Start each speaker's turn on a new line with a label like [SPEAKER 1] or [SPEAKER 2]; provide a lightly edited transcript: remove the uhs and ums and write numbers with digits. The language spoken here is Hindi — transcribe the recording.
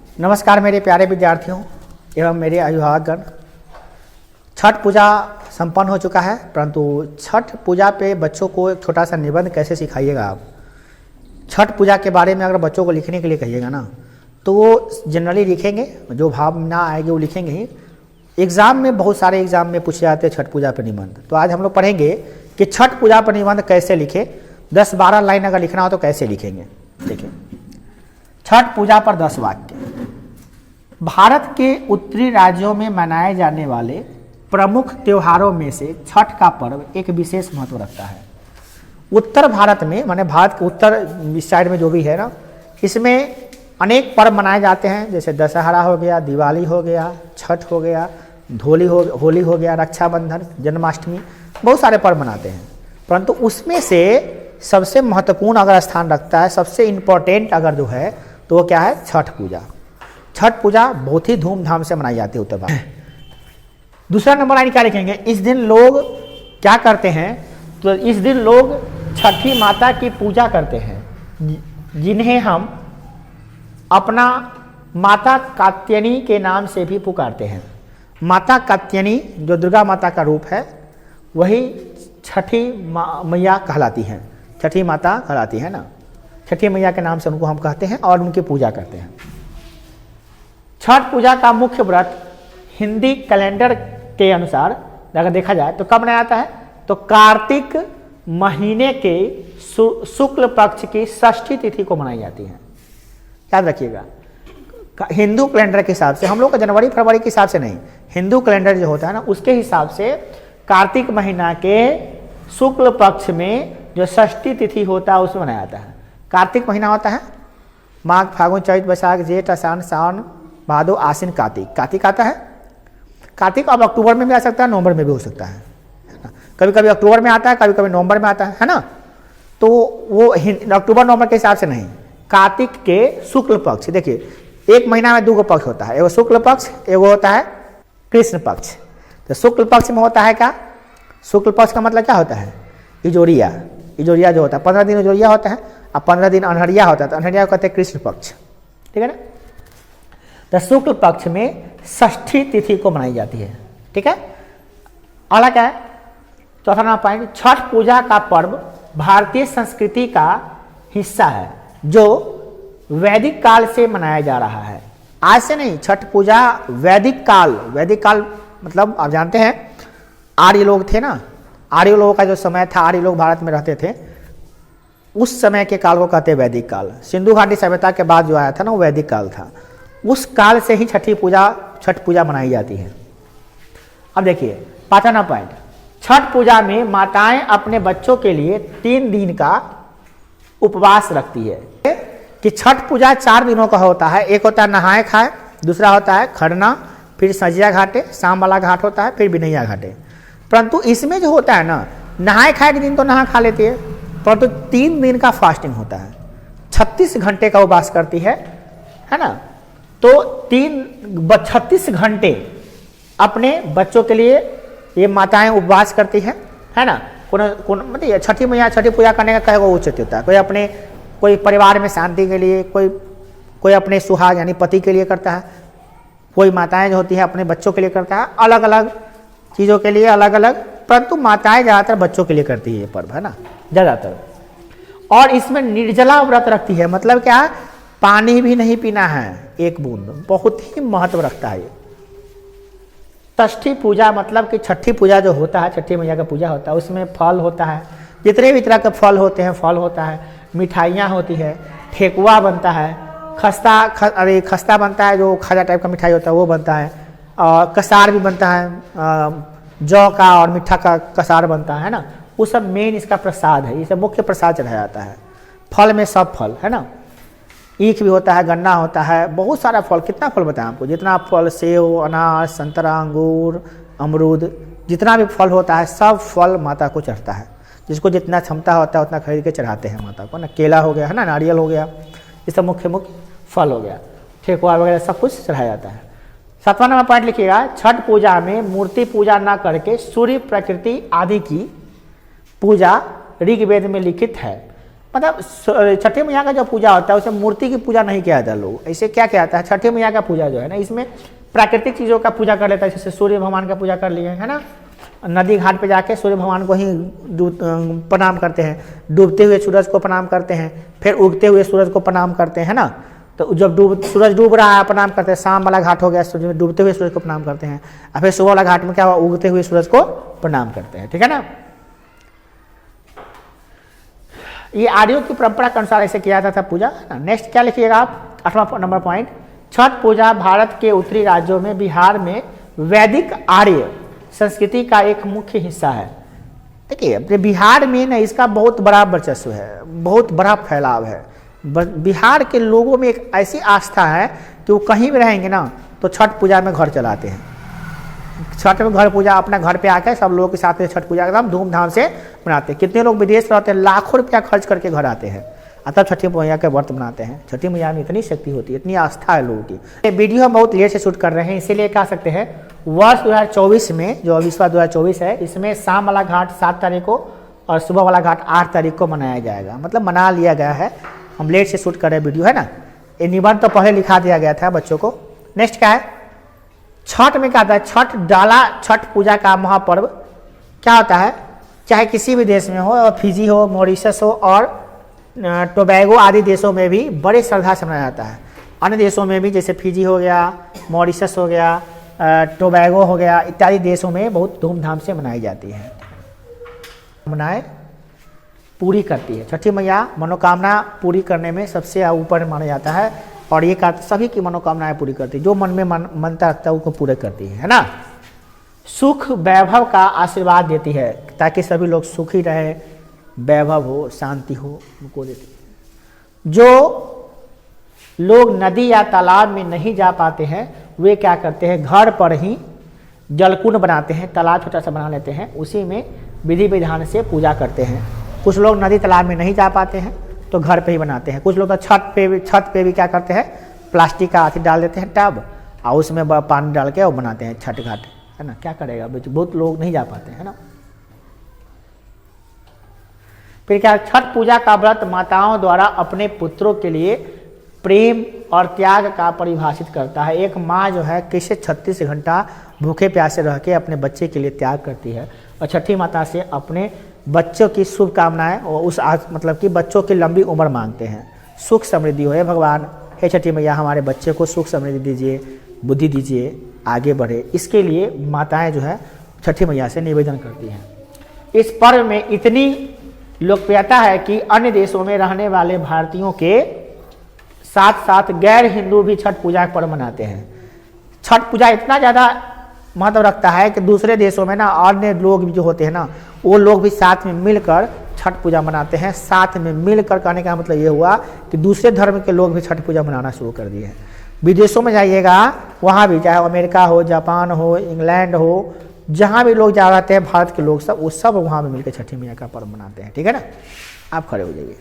[SPEAKER 1] नमस्कार मेरे प्यारे विद्यार्थियों एवं मेरे अभिभावकगण। छठ पूजा संपन्न हो चुका है, परंतु छठ पूजा पे बच्चों को एक छोटा सा निबंध कैसे सिखाइएगा आप। छठ पूजा के बारे में अगर बच्चों को लिखने के लिए कहिएगा ना तो वो जनरली लिखेंगे, जो भावना आएगी वो लिखेंगे ही। एग्ज़ाम में बहुत सारे एग्ज़ाम में पूछे जाते हैं छठ पूजा पर निबंध, तो आज हम लोग पढ़ेंगे कि छठ पूजा पर निबंध कैसे लिखे। 10-12 लाइन अगर लिखना हो तो कैसे लिखेंगे। देखिए, छठ पूजा पर 10 वाक्य। भारत के उत्तरी राज्यों में मनाए जाने वाले प्रमुख त्योहारों में से छठ का पर्व एक विशेष महत्व रखता है। उत्तर भारत में, माने भारत के उत्तर साइड में जो भी है ना, इसमें अनेक पर्व मनाए जाते हैं, जैसे दशहरा हो गया, दिवाली हो गया, छठ हो गया, होली हो गया, रक्षाबंधन, जन्माष्टमी, बहुत सारे पर्व मनाते हैं। परंतु उसमें से सबसे महत्वपूर्ण अगर स्थान रखता है, सबसे इम्पोर्टेंट अगर जो है तो वो क्या है, छठ पूजा। छठ पूजा बहुत ही धूमधाम से मनाई जाती है उत्तर भारत। दूसरा नंबर लाइन क्या लिखेंगे, इस दिन लोग क्या करते हैं, तो इस दिन लोग छठी माता की पूजा करते हैं, जिन्हें हम अपना माता कात्यायनी के नाम से भी पुकारते हैं। माता कात्यायनी जो दुर्गा माता का रूप है, वही छठी मैया कहलाती हैं, छठी माता कहलाती है ना। छठी मैया के नाम से उनको हम कहते हैं और उनकी पूजा करते हैं। छठ पूजा का मुख्य व्रत हिंदी कैलेंडर के अनुसार अगर देखा जाए तो कब मनाया जाता है, तो कार्तिक महीने के शुक्ल पक्ष की षष्ठी तिथि को मनाई जाती है। याद रखिएगा, हिंदू कैलेंडर के हिसाब से, हम लोग का जनवरी फरवरी के हिसाब से नहीं, हिंदू कैलेंडर जो होता है ना उसके हिसाब से कार्तिक महीना के शुक्ल पक्ष में जो षष्ठी तिथि होता है उसमें मनाया जाता है। कार्तिक महीना होता है माघ फागुन चैत बैसाख जेठ आषाढ़ सावन भादो आश्विन कार्तिक। कार्तिक आता है, कार्तिक अब अक्टूबर में भी आ सकता है, नवंबर में भी हो सकता है ना। कभी कभी अक्टूबर में आता है, कभी कभी नवंबर में आता है ना। तो वो अक्टूबर नवंबर के हिसाब से नहीं, कार्तिक के शुक्ल पक्ष। देखिए, एक महीना में 2 पक्ष होता है, एगो शुक्ल पक्ष, एगो होता है कृष्ण पक्ष। तो शुक्ल पक्ष में होता है क्या, शुक्ल पक्ष का मतलब क्या होता है, इजोरिया। इजोरिया जो होता है 15 दिन इजोरिया होता है और 15 दिन अनहरिया होता है, तो अनहरिया को कहते हैं कृष्ण पक्ष, ठीक है ना। तो शुक्ल पक्ष में षष्ठी तिथि को मनाई जाती है, ठीक है। अगला क्या है, चौथा नंबर पॉइंट, छठ पूजा का पर्व भारतीय संस्कृति का हिस्सा है जो वैदिक काल से मनाया जा रहा है, आज से नहीं। छठ पूजा वैदिक काल मतलब आप जानते हैं आर्य लोग थे ना, आर्य लोगों का जो समय था, आर्य लोग भारत में रहते थे, उस समय के काल को कहते हैं वैदिक काल। सिंधु घाटी सभ्यता के बाद जो आया था ना वो वैदिक काल था, उस काल से ही छठ पूजा मनाई जाती है। अब देखिए 5वां नंबर पॉइंट, छठ पूजा में माताएं अपने बच्चों के लिए 3 दिन का उपवास रखती है। कि छठ पूजा 4 दिनों का होता है, एक होता है नहाए खाए, दूसरा होता है खरना, फिर सजिया घाटे, शाम वाला घाट होता है, फिर बिनैया घाटे। परंतु इसमें जो होता है ना, नहाए खाए के दिन तो नहा खा लेती है, परंतु 3 दिन का फास्टिंग होता है, 36 घंटे का उपवास करती है ना। तो 36 घंटे अपने बच्चों के लिए ये माताएं उपवास करती हैं, है ना। मतलब छठी मैया छठी पूजा करने का कहेगा उचित होता है। कोई परिवार में शांति के लिए, कोई अपने सुहाग यानी पति के लिए करता है, कोई माताएं जो होती है अपने बच्चों के लिए करता है, अलग अलग चीज़ों के लिए अलग अलग, परंतु माताएं ज़्यादातर बच्चों के लिए करती है ये पर्व, है ना, ज़्यादातर। और इसमें निर्जला व्रत रखती है, मतलब क्या, पानी भी नहीं पीना है एक बूंद, बहुत ही महत्व रखता है ये। षष्ठी पूजा मतलब कि छठी पूजा जो होता है, छठी मैया का पूजा होता है, उसमें फल होता है, जितने भी तरह के फल होते हैं, फल होता है, मिठाइयाँ होती है, ठेकुआ बनता है, खस्ता बनता है, जो खाजा टाइप का मिठाई होता है वो बनता है, और कसार भी बनता है, जौ का और मीठा का कसार बनता है ना। वो सब मेन इसका प्रसाद है, ये सब मुख्य प्रसाद चढ़ाया जाता है। फल में सब फल, है ना, ईख भी होता है, गन्ना होता है, बहुत सारा फल। कितना फल बताएं आपको, जितना फल, सेव, अनार, संतरा, अंगूर, अमरूद, जितना भी फल होता है सब फल माता को चढ़ता है। जिसको जितना क्षमता होता है उतना खरीद के चढ़ाते हैं माता को ना। केला हो गया, है ना, नारियल हो गया, ये सब मुख्य फल हो गया, ठेकुआ वगैरह सब कुछ चढ़ाया जाता है। 7वां नंबर पॉइंट लिखिएगा, छठ पूजा में मूर्ति पूजा न करके सूर्य, प्रकृति आदि की पूजा ऋग्वेद में लिखित है। मतलब छठी मैया का जो पूजा होता है उसमें मूर्ति की पूजा नहीं किया जाता लोग, ऐसे क्या किया जाता है छठी मैया का पूजा जो है ना, इसमें प्राकृतिक चीज़ों का पूजा कर लेता है, जैसे सूर्य भगवान का पूजा कर लिए है ना, नदी घाट पे जाके सूर्य भगवान को ही प्रणाम करते हैं, डूबते हुए सूरज को प्रणाम करते हैं, फिर उगते हुए सूरज को प्रणाम करते हैं ना। तो जब सूरज डूब रहा है प्रणाम करते हैं, शाम वाला घाट हो गया सूरज डूबते हुए सूरज को प्रणाम करते हैं, और फिर सुबह वाला घाट में क्या हुआ, उगते हुए सूरज को प्रणाम करते हैं, ठीक है ना। ये आर्यों की परंपरा के अनुसार ऐसे किया जाता था पूजा। नेक्स्ट क्या लिखिएगा आप, 8वां नंबर पॉइंट, छठ पूजा भारत के उत्तरी राज्यों में बिहार में वैदिक आर्य संस्कृति का एक मुख्य हिस्सा है। देखिए अपने बिहार में ना इसका बहुत बड़ा वर्चस्व है, बहुत बड़ा फैलाव है। बिहार के लोगों में एक ऐसी आस्था है कि वो कहीं भी रहेंगे ना तो छठ पूजा में घर चलाते हैं। छठ में घर पूजा अपना घर पे आकर सब लोगों के साथ में छठ पूजा एकदम धूमधाम से मनाते हैं। कितने लोग विदेश में रहते हैं, लाखों रुपया खर्च करके घर आते हैं और तब छठी मैया के व्रत मनाते हैं। छठी मैया में इतनी शक्ति होती है, इतनी आस्था है लोगों की। ये वीडियो हम बहुत लेट से शूट कर रहे हैं, इसीलिए कह सकते हैं वर्ष 2024 में जो विश्वा 2024 है, इसमें शाम वाला घाट 7 तारीख को और सुबह वाला घाट 8 तारीख को मनाया जाएगा, मतलब मना लिया गया है। हम लेट से शूट कर रहे हैं वीडियो, है ना। ये निबंध तो पहले लिखा दिया गया था बच्चों को। नेक्स्ट क्या है, छठ में क्या होता है, छठ डाला छठ पूजा का महापर्व क्या होता है, चाहे किसी भी देश में हो, और फिजी हो, मॉरिशस हो और टोबैगो आदि देशों में भी बड़े श्रद्धा से मनाया जाता है। अन्य देशों में भी जैसे फिजी हो गया, मॉरिशस हो गया, टोबैगो हो गया, इत्यादि देशों में बहुत धूमधाम से मनाई जाती है। मनाए पूरी करती है छठी मैया, मनोकामना पूरी करने में सबसे ऊपर माना जाता है, और ये का सभी की मनोकामनाएं पूरी करती है, जो मन में मनता रखता है उसको पूरे करती है ना। सुख वैभव का आशीर्वाद देती है ताकि सभी लोग सुखी रहे, वैभव हो, शांति हो, उनको देती है। जो लोग नदी या तालाब में नहीं जा पाते हैं वे क्या करते हैं, घर पर ही जलकुंड बनाते हैं, तालाब छोटा सा बना लेते हैं, उसी में विधि विधान से पूजा करते हैं। कुछ लोग नदी तालाब में नहीं जा पाते हैं तो घर पे ही बनाते हैं। कुछ लोग तो छत पे भी क्या करते हैं, प्लास्टिक का हाथी डाल देते हैं टब, और उसमें पानी डाल के वो बनाते हैं छठ घाट, है ना। क्या करेगा, बहुत लोग नहीं जा पाते हैं ना। फिर क्या, छठ पूजा का व्रत माताओं द्वारा अपने पुत्रों के लिए प्रेम और त्याग का परिभाषित करता है। एक माँ जो है कैसे 36 घंटा भूखे प्यासे रह के अपने बच्चे के लिए त्याग करती है, और छठी माता से अपने बच्चों की शुभकामनाएं और उस मतलब कि बच्चों की लंबी उम्र मांगते हैं। सुख समृद्धि हो, हे भगवान, हे छठी मैया, हमारे बच्चे को सुख समृद्धि दीजिए, बुद्धि दीजिए, आगे बढ़े। इसके लिए माताएं जो है छठी मैया से निवेदन करती हैं। इस पर्व में इतनी लोकप्रियता है कि अन्य देशों में रहने वाले भारतीयों के साथ साथ गैर हिंदू भी छठ पूजा का पर्व मनाते हैं। छठ पूजा इतना ज़्यादा महत्व रखता है कि दूसरे देशों में ना अन्य लोग भी जो होते हैं ना, वो लोग भी साथ में मिलकर छठ पूजा मनाते हैं। साथ में मिलकर कहने का मतलब ये हुआ कि दूसरे धर्म के लोग भी छठ पूजा मनाना शुरू कर दिए हैं। विदेशों में जाइएगा, वहाँ भी चाहे अमेरिका हो, जापान हो, इंग्लैंड हो, जहाँ भी लोग जा रहे हैं भारत के लोग सब, वो सब वहाँ में मिलकर छठी मैया का पर्व मनाते हैं, ठीक है ना। आप खड़े हो जाइए।